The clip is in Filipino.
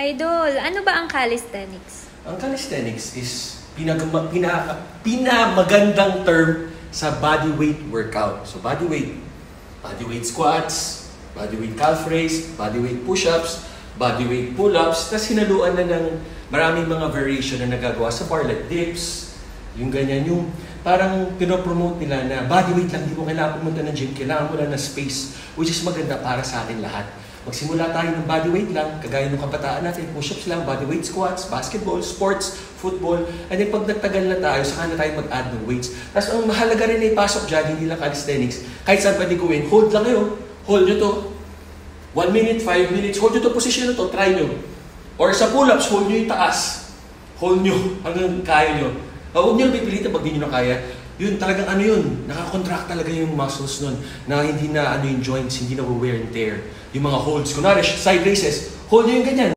Idol, ano ba ang calisthenics? Ang calisthenics is pinamagandang term sa bodyweight workout. So bodyweight squats, bodyweight calf raise, bodyweight push-ups, bodyweight pull-ups, tapos hinaluan na ng maraming mga variation na nagagawa sa bar like dips, yung ganyan, yung parang pinopromote nila na bodyweight lang, di mo kailangan pumunta ng gym, kailangan mo lang na space, which is maganda para sa atin lahat. Magsimula tayo ng bodyweight lang, kagaya ng kabataan natin, push-ups lang, bodyweight squats, basketball, sports, football, and then pag nagtagal na tayo, saka na tayo mag-add ng weights. Tapos ang mahalaga rin ay pasok dyan, hindi lang calisthenics, kahit saan pwede gawin, hold lang kayo, hold nyo to, 1 minute, 5 minutes, hold nyo to, position nyo to, try nyo. Or sa pull-ups, hold nyo yung taas, hold nyo hanggang kaya nyo. Huwag nyo pipilitan pag di nyo na kaya. Yun, talagang ano yun, nakakontract talaga yung muscles nun, na hindi na ano yung joints, hindi na wear and tear. Yung mga holds, kunwari, side raises, hold nyo yung ganyan.